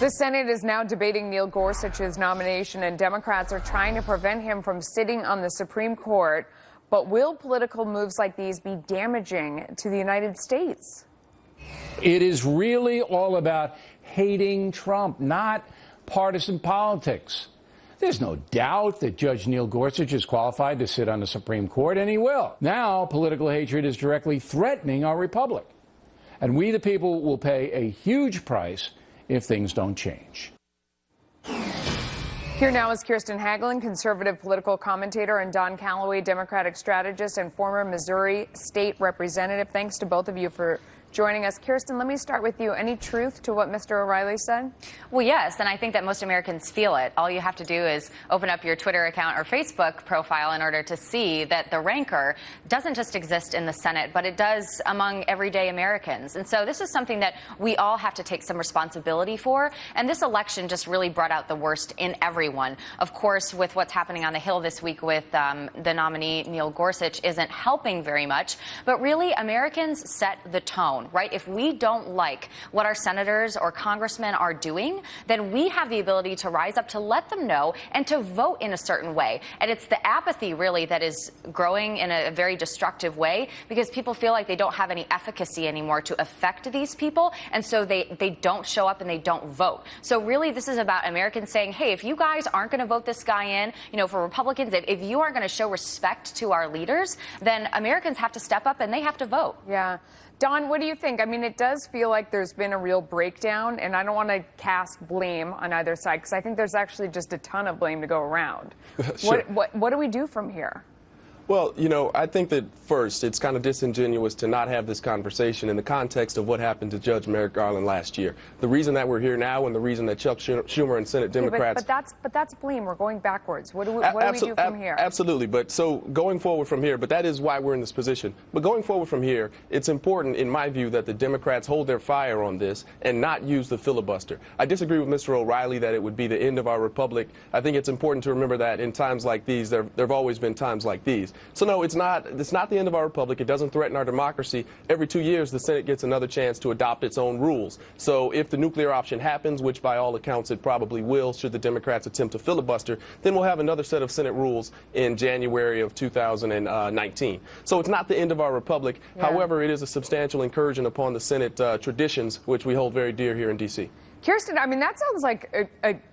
The Senate is now debating Neil Gorsuch's nomination, and Democrats are trying to prevent him from sitting on the Supreme Court. But will political moves like these be damaging to the United States? It is really all about hating Trump, not partisan politics. There's no doubt that Judge Neil Gorsuch is qualified to sit on the Supreme Court, and he will. Now, political hatred is directly threatening our republic. And we, the people, will pay a huge price if things don't change. Here now is Kirsten Hagelin, conservative political commentator, and Don Calloway, Democratic strategist and former Missouri state representative. Thanks to both of you for joining us. Kirsten, let me start with you. Any truth to what Mr. O'Reilly said? Well, yes, and I think that most Americans feel it. All you have to do is open up your Twitter account or Facebook profile in order to see that the rancor doesn't just exist in the Senate, but it does among everyday Americans. And so this is something that we all have to take some responsibility for. And this election just really brought out the worst in everyone. Of course, with what's happening on the Hill this week with the nominee, Neil Gorsuch, isn't helping very much. But really, Americans set the tone. Right? If we don't like what our senators or congressmen are doing, then we have the ability to rise up to let them know and to vote in a certain way. And it's the apathy, really, that is growing in a very destructive way because people feel like they don't have any efficacy anymore to affect these people. And so they don't show up and they don't vote. So really, this is about Americans saying, hey, if you guys aren't going to vote this guy in, for Republicans, if you aren't going to show respect to our leaders, then Americans have to step up and they have to vote. Yeah. Don, what do you think? I mean, it does feel like there's been a real breakdown, and I don't want to cast blame on either side because I think there's actually just a ton of blame to go around. Sure. What do we do from here? Well, I think that first, it's kind of disingenuous to not have this conversation in the context of what happened to Judge Merrick Garland last year. The reason that we're here now and the reason that Chuck Schumer and Senate Democrats... But that's blame. We're going backwards. What do we do from here? Absolutely. But so going forward from here, but that is why we're in this position. But going forward from here, it's important, in my view, that the Democrats hold their fire on this and not use the filibuster. I disagree with Mr. O'Reilly that it would be the end of our republic. I think it's important to remember that in times like these, there have always been times like these. So no, it's not the end of our republic. It doesn't threaten our democracy. Every 2 years, the Senate gets another chance to adopt its own rules. So if the nuclear option happens, which by all accounts it probably will, should the Democrats attempt to filibuster, then we'll have another set of Senate rules in January of 2019. So it's not the end of our republic. Yeah. However, it is a substantial incursion upon the Senate traditions, which we hold very dear here in D.C. Kirsten, I mean, that sounds like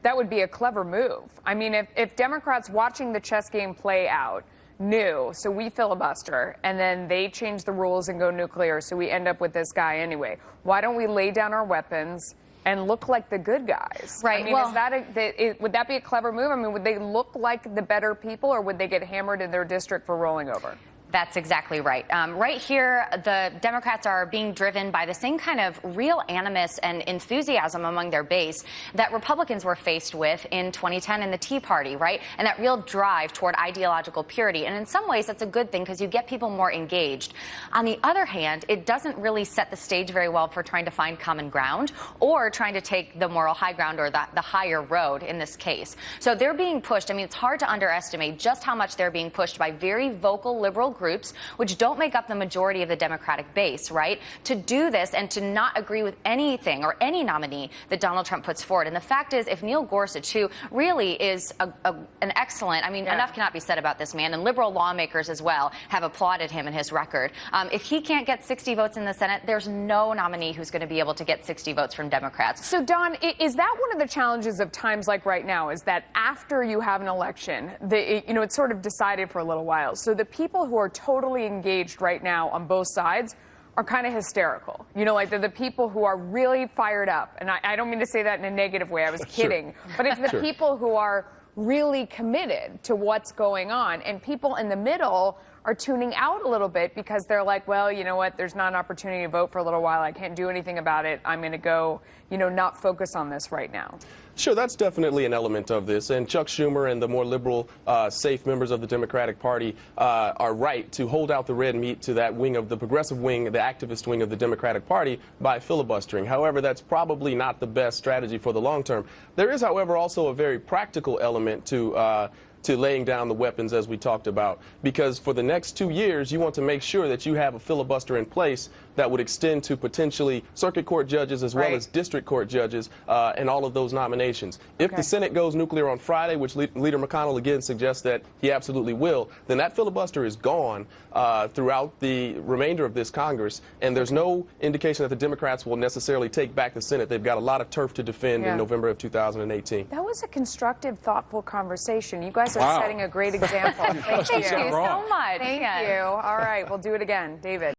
that would be a clever move. I mean, if Democrats watching the chess game play out knew, so we filibuster, and then they change the rules and go nuclear, so we end up with this guy anyway. Why don't we lay down our weapons and look like the good guys? Right. I mean, would that be a clever move? I mean, would they look like the better people, or would they get hammered in their district for rolling over? That's exactly right. Right here, the Democrats are being driven by the same kind of real animus and enthusiasm among their base that Republicans were faced with in 2010 in the Tea Party, right? And that real drive toward ideological purity. And in some ways, that's a good thing because you get people more engaged. On the other hand, it doesn't really set the stage very well for trying to find common ground or trying to take the moral high ground or the higher road in this case. So they're being pushed. I mean, it's hard to underestimate just how much they're being pushed by very vocal liberal groups, which don't make up the majority of the Democratic base, right, to do this and to not agree with anything or any nominee that Donald Trump puts forward. And the fact is, if Neil Gorsuch, who really is an excellent, I mean, enough cannot be said about this man, and liberal lawmakers as well have applauded him and his record. If he can't get 60 votes in the Senate, there's no nominee who's going to be able to get 60 votes from Democrats. So, Don, is that one of the challenges of times like right now, is that after you have an election, it's sort of decided for a little while. So the people who are totally engaged right now on both sides are kind of hysterical. Like they're the people who are really fired up. And I don't mean to say that in a negative way. I was kidding. Sure. But it's the people who are really committed to what's going on. And people in the middle are tuning out a little bit because they're like, well, you know what, there's not an opportunity to vote for a little while. I can't do anything about it. I'm going to go, not focus on this right now. Sure, that's definitely an element of this. And Chuck Schumer and the more liberal, safe members of the Democratic Party are right to hold out the red meat to that wing of the progressive wing, the activist wing of the Democratic Party by filibustering. However, that's probably not the best strategy for the long term. There is, however, also a very practical element to to laying down the weapons as we talked about. Because for the next 2 years, you want to make sure that you have a filibuster in place that would extend to potentially circuit court judges as well as district court judges and all of those nominations. If the Senate goes nuclear on Friday, which Leader McConnell again suggests that he absolutely will, then that filibuster is gone throughout the remainder of this Congress, and there's no indication that the Democrats will necessarily take back the Senate. They've got a lot of turf to defend in November of 2018. That was a constructive, thoughtful conversation. You guys are setting a great example. Thank you so much. Thank you. All right, we'll do it again. David.